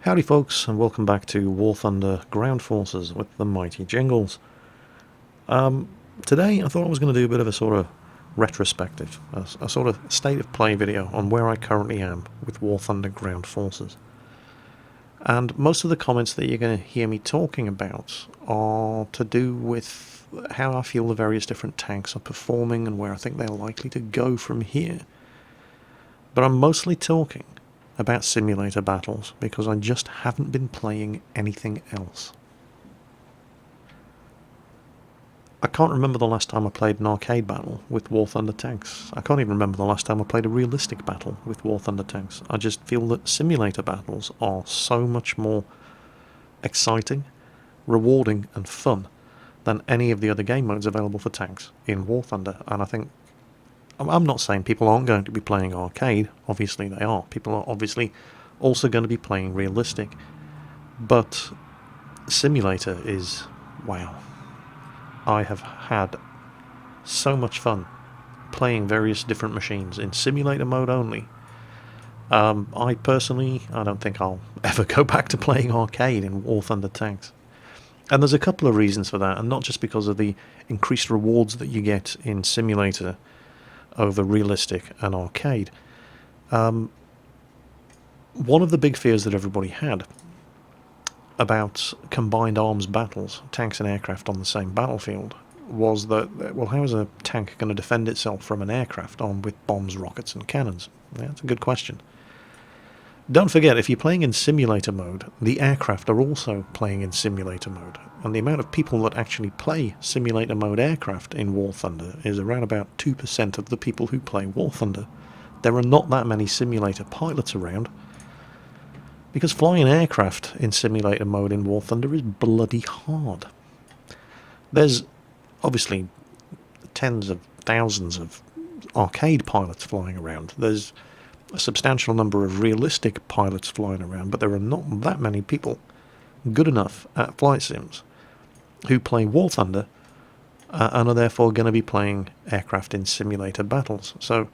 Howdy folks, and welcome back to War Thunder Ground Forces with the mighty Jingles. Today I thought I was going to do a bit of a sort of retrospective, a sort of state of play video on where I currently am with War Thunder Ground Forces. And most of the comments that you're going to hear me talking about are to do with how I feel the various different tanks are performing and where I think they're likely to go from here. But I'm mostly talking about simulator battles because I just haven't been playing anything else. I can't remember the last time I played an arcade battle with War Thunder tanks. I can't even remember the last time I played a realistic battle with War Thunder tanks. I just feel that simulator battles are so much more exciting, rewarding and fun than any of the other game modes available for tanks in War Thunder. And I think, I'm not saying people aren't going to be playing arcade, obviously they are. People are obviously also going to be playing realistic. But simulator is, wow. I have had so much fun playing various different machines in simulator mode only. I don't think I'll ever go back to playing arcade in War Thunder tanks. And there's a couple of reasons for that, and not just because of the increased rewards that you get in simulator over realistic and arcade. One of the big fears that everybody had about combined arms battles, tanks and aircraft on the same battlefield, was that, well, how is a tank going to defend itself from an aircraft armed with bombs, rockets and cannons? Yeah, that's a good question. Don't forget, if you're playing in simulator mode, the aircraft are also playing in simulator mode, and the amount of people that actually play simulator mode aircraft in War Thunder is around about 2% of the people who play War Thunder. There are not that many simulator pilots around, because flying aircraft in simulator mode in War Thunder is bloody hard. There's obviously tens of thousands of arcade pilots flying around. There's a substantial number of realistic pilots flying around, but there are not that many people good enough at flight sims who play War Thunder and are therefore going to be playing aircraft in simulator battles. So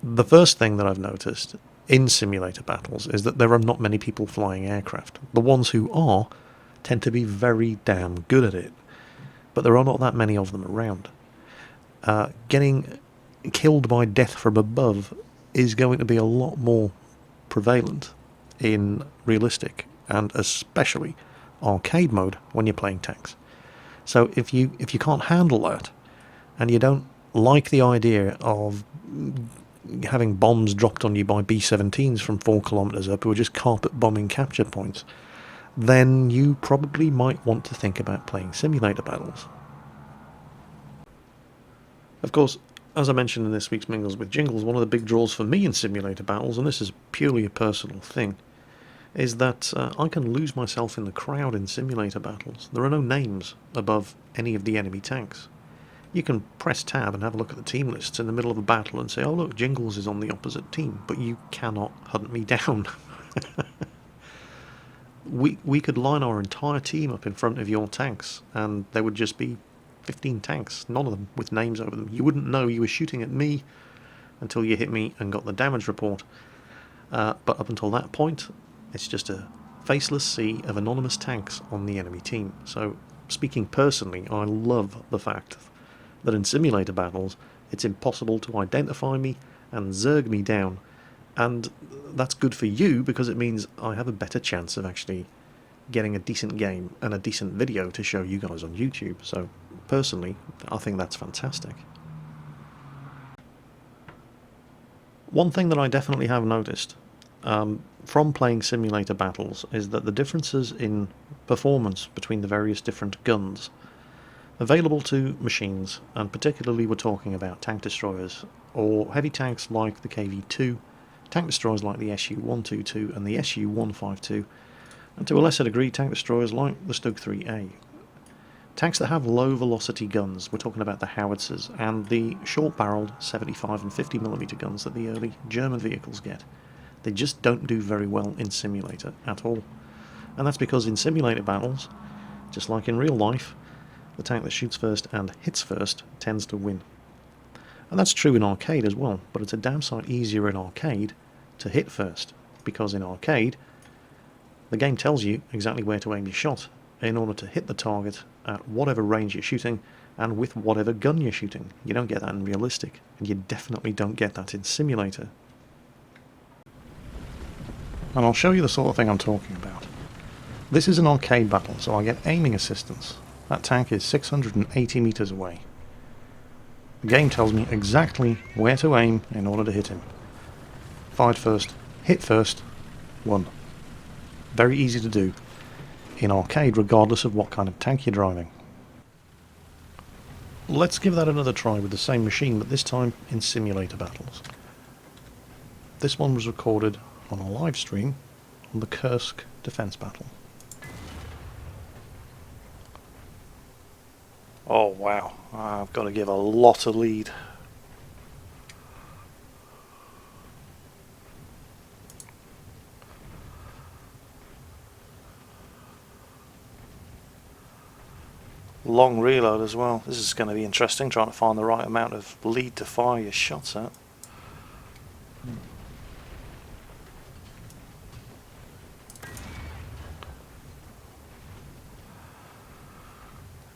the first thing that I've noticed in simulator battles is that there are not many people flying aircraft. The ones who are tend to be very damn good at it, but there are not that many of them around. Getting killed by death from above is going to be a lot more prevalent in realistic and especially arcade mode when you're playing tanks. So if you can't handle that, and you don't like the idea of having bombs dropped on you by B-17s from 4 kilometers up who are just carpet bombing capture points, then you probably might want to think about playing simulator battles. Of course, as I mentioned in this week's Mingles with Jingles, one of the big draws for me in simulator battles, and this is purely a personal thing, is that I can lose myself in the crowd in simulator battles. There are no names above any of the enemy tanks. You can press tab and have a look at the team lists in the middle of a battle and say, oh look, Jingles is on the opposite team, but you cannot hunt me down. We could line our entire team up in front of your tanks, and there would just be 15 tanks, none of them with names over them. You wouldn't know you were shooting at me until you hit me and got the damage report. But up until that point, it's just a faceless sea of anonymous tanks on the enemy team. So, speaking personally, I love the fact that in simulator battles, it's impossible to identify me and zerg me down. And that's good for you because it means I have a better chance of actually getting a decent game and a decent video to show you guys on YouTube. So personally, I think that's fantastic. One thing that I definitely have noticed from playing simulator battles is that the differences in performance between the various different guns available to machines, and particularly we're talking about tank destroyers or heavy tanks like the KV-2, tank destroyers like the Su-122 and the Su-152, and to a lesser degree tank destroyers like the Stug-3A. Tanks that have low velocity guns, we're talking about the howitzers and the short barreled 75 and 50mm guns that the early German vehicles get. They just don't do very well in simulator at all. And that's because in simulator battles, just like in real life, the tank that shoots first and hits first tends to win. And that's true in arcade as well, but it's a damn sight easier in arcade to hit first, because in arcade The game tells you exactly where to aim your shot in order to hit the target at whatever range you're shooting and with whatever gun you're shooting. You don't get that in realistic, and you definitely don't get that in simulator. And I'll show you the sort of thing I'm talking about. This is an arcade battle, so I get aiming assistance. That tank is 680 meters away. The game tells me exactly where to aim in order to hit him. Fired first, hit first, won. Very easy to do in arcade, regardless of what kind of tank you're driving. Let's give that another try with the same machine, but this time in simulator battles. This one was recorded on a live stream on the Kursk defense battle. Oh wow, I've got to give a lot of lead. Long reload as well. This is going to be interesting, trying to find the right amount of lead to fire your shots at.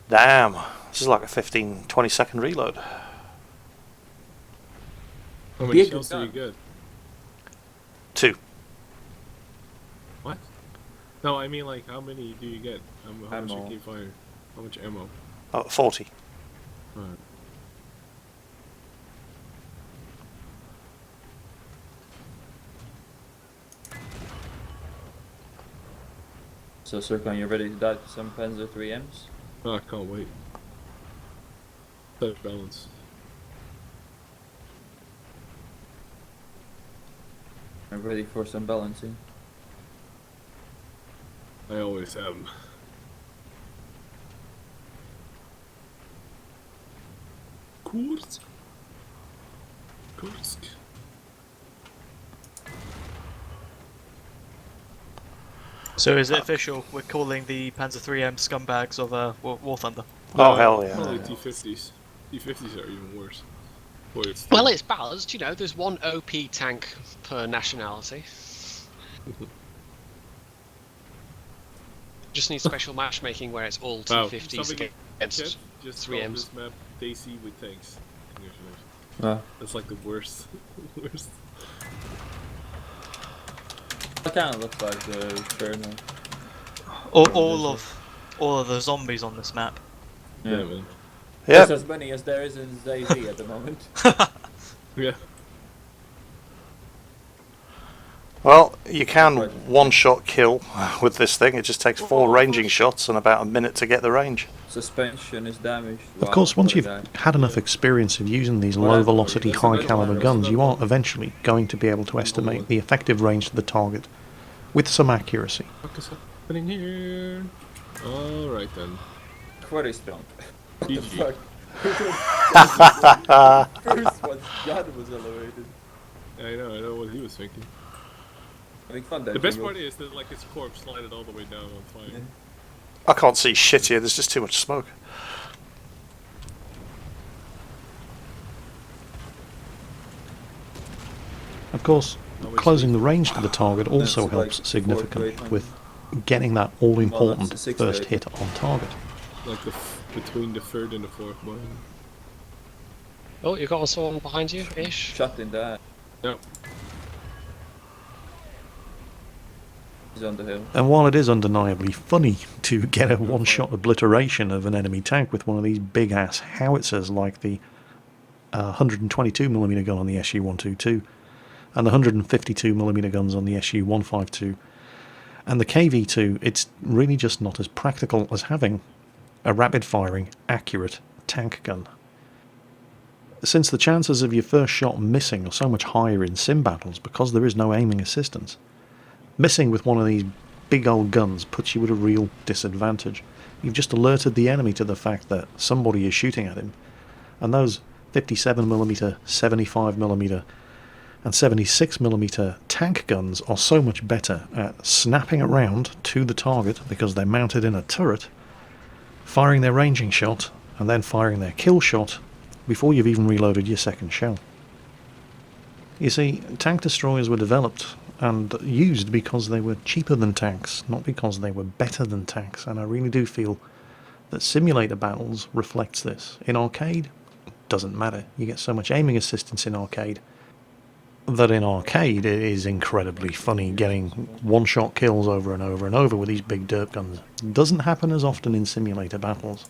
Damn, this is like a 15-20 second reload. How many shots do you get? 2. What? No, I mean like how many do you get? How much Ammo. you keep firing? How much ammo? 40. Alright. So Circon, you ready to die to some Panzer 3Ms? Oh, I can't wait. Better balance. I'm ready for some balancing. I always am. Kursk. Kursk. So is it official? We're calling the Panzer 3M scumbags of War Thunder. Oh hell yeah. Probably T50s. T50s are even worse. Well, it's balanced, you know, there's one OP tank per nationality. Just need special matchmaking where it's all T50s against just 3Ms. this map Daisy with tanks. Ah. That's like the worst. worst. That kind of looks like the Inferno. All of the zombies on this map. Yeah, man. Yep. There's as many as there is in Daisy at the moment. Yeah. Well, you can one-shot kill with this thing. It just takes 4 ranging shots and about a minute to get the range. Suspension is damaged. Of course, once poor you've guy. had enough experience of using these low-velocity, high-caliber guns, you are eventually going to be able to estimate the effective range of the target with some accuracy. What is happening here? Alright then. Quite strong. GG. First one, God was elevated. I know what he was thinking. Having fun The then. best part is that like his corpse slided all the way down on fire. Yeah. I can't see shit here, there's just too much smoke. Of course, closing the range to the target also That's helps like significantly 4 to 800. with getting that all-important Well, that's 6 to first 8. hit on target. Like between the third and the fourth one. Oh, you got someone behind you, ish? Shot in the eye. Yep. He's on the hill. And while it is undeniably funny to get a one-shot obliteration of an enemy tank with one of these big-ass howitzers like the 122mm gun on the SU-122 and the 152mm guns on the SU-152 and the KV-2, it's really just not as practical as having a rapid-firing, accurate tank gun. Since the chances of your first shot missing are so much higher in sim battles because there is no aiming assistance, missing with one of these big old guns puts you at a real disadvantage. You've just alerted the enemy to the fact that somebody is shooting at him, and those 57mm, 75mm and 76mm tank guns are so much better at snapping around to the target because they're mounted in a turret, firing their ranging shot and then firing their kill shot before you've even reloaded your second shell. You see, tank destroyers were developed and used because they were cheaper than tanks, not because they were better than tanks, and I really do feel that simulator battles reflects this. In arcade, it doesn't matter. You get so much aiming assistance in arcade that in arcade it is incredibly funny getting one-shot kills over and over and over with these big derp guns. It doesn't happen as often in simulator battles.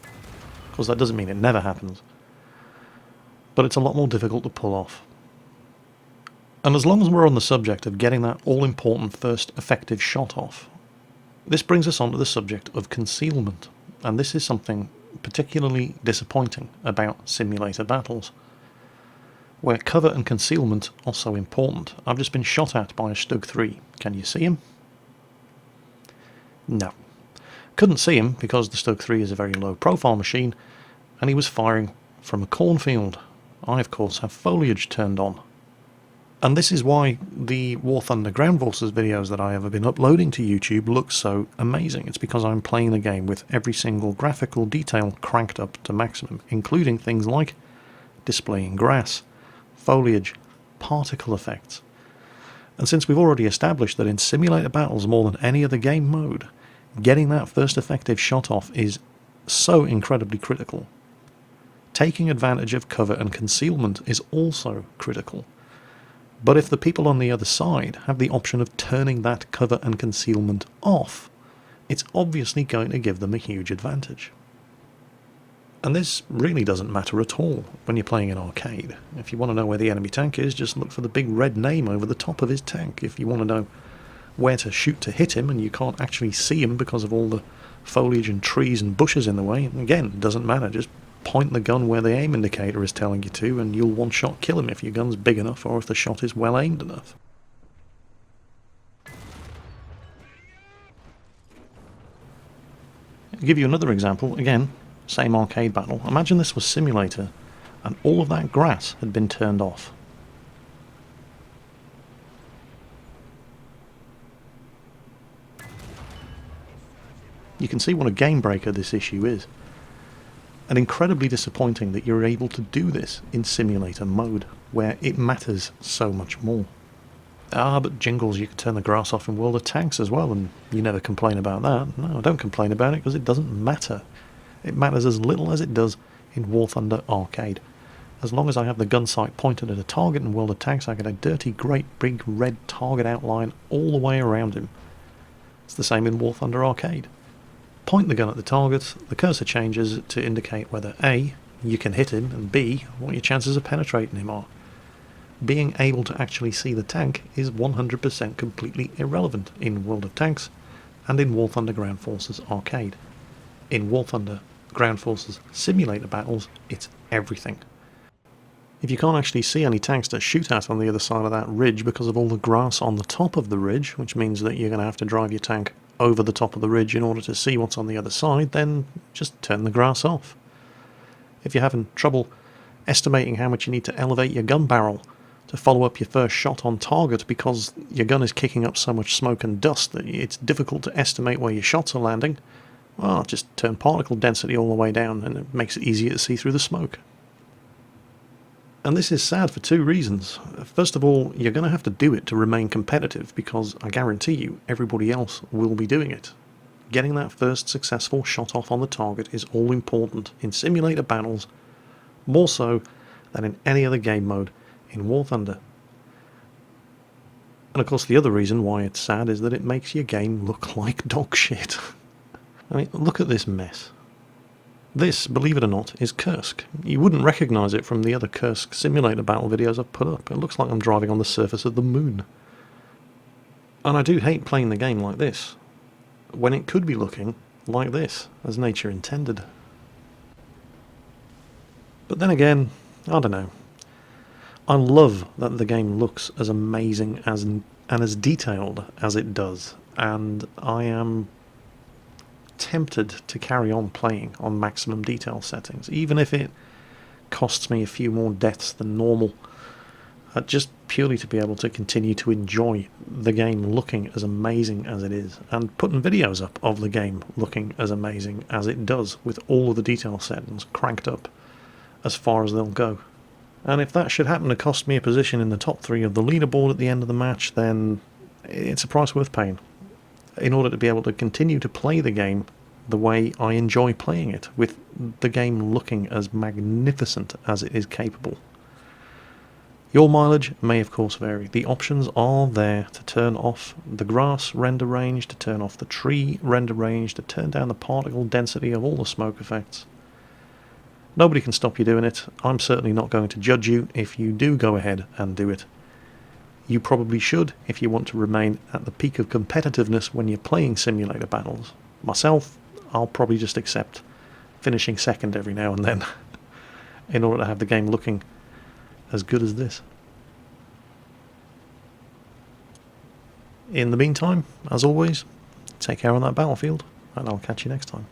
Of course, that doesn't mean it never happens, but it's a lot more difficult to pull off. And as long as we're on the subject of getting that all-important first effective shot off, this brings us on to the subject of concealment, and this is something particularly disappointing about simulator battles, where cover and concealment are so important. I've just been shot at by a Stug 3. Can you see him? No. Couldn't see him because the Stug 3 is a very low profile machine, and he was firing from a cornfield. I, of course, have foliage turned on. And this is why the War Thunder Ground Forces videos that I have been uploading to YouTube look so amazing. It's because I'm playing the game with every single graphical detail cranked up to maximum, including things like displaying grass, foliage, particle effects. And since we've already established that in simulator battles more than any other game mode, getting that first effective shot off is so incredibly critical. Taking advantage of cover and concealment is also critical. But if the people on the other side have the option of turning that cover and concealment off, it's obviously going to give them a huge advantage. And this really doesn't matter at all when you're playing an arcade. If you want to know where the enemy tank is, just look for the big red name over the top of his tank. If you want to know where to shoot to hit him and you can't actually see him because of all the foliage and trees and bushes in the way, again, it doesn't matter, just point the gun where the aim indicator is telling you to and you'll one-shot kill him if your gun's big enough or if the shot is well aimed enough. I'll give you another example, again, same arcade battle. Imagine this was simulator and all of that grass had been turned off. You can see what a game breaker this issue is. And incredibly disappointing that you're able to do this in simulator mode, where it matters so much more. Ah, but Jingles, you can turn the grass off in World of Tanks as well, and you never complain about that. No, I don't complain about it because it doesn't matter. It matters as little as it does in War Thunder Arcade. As long as I have the gun sight pointed at a target in World of Tanks, I get a dirty, great, big red target outline all the way around him. It's the same in War Thunder Arcade. Point the gun at the target, the cursor changes to indicate whether A, you can hit him, and B, what your chances of penetrating him are. Being able to actually see the tank is 100% completely irrelevant in World of Tanks and in War Thunder Ground Forces Arcade. In War Thunder Ground Forces simulator battles, it's everything. If you can't actually see any tanks to shoot at on the other side of that ridge because of all the grass on the top of the ridge, which means that you're going to have to drive your tank over the top of the ridge in order to see what's on the other side, then just turn the grass off. If you're having trouble estimating how much you need to elevate your gun barrel to follow up your first shot on target because your gun is kicking up so much smoke and dust that it's difficult to estimate where your shots are landing, well, just turn particle density all the way down and it makes it easier to see through the smoke. And this is sad for two reasons. First of all, you're going to have to do it to remain competitive because I guarantee you everybody else will be doing it. Getting that first successful shot off on the target is all important in simulator battles, more so than in any other game mode in War Thunder. And of course the other reason why it's sad is that it makes your game look like dog shit. I mean, look at this mess. This, believe it or not, is Kursk. You wouldn't recognise it from the other Kursk simulator battle videos I've put up. It looks like I'm driving on the surface of the moon. And I do hate playing the game like this, when it could be looking like this, as nature intended. But then again, I don't know. I love that the game looks as amazing as and as detailed as it does, and I am tempted to carry on playing on maximum detail settings, even if it costs me a few more deaths than normal, just purely to be able to continue to enjoy the game looking as amazing as it is, and putting videos up of the game looking as amazing as it does, with all of the detail settings cranked up as far as they'll go. And if that should happen to cost me a position in the top 3 of the leaderboard at the end of the match, then it's a price worth paying in order to be able to continue to play the game the way I enjoy playing it, with the game looking as magnificent as it is capable. Your mileage may of course vary. The options are there to turn off the grass render range, to turn off the tree render range, to turn down the particle density of all the smoke effects. Nobody can stop you doing it. I'm certainly not going to judge you if you do go ahead and do it. You probably should if you want to remain at the peak of competitiveness when you're playing simulator battles. Myself, I'll probably just accept finishing second every now and then in order to have the game looking as good as this. In the meantime, as always, take care on that battlefield, and I'll catch you next time.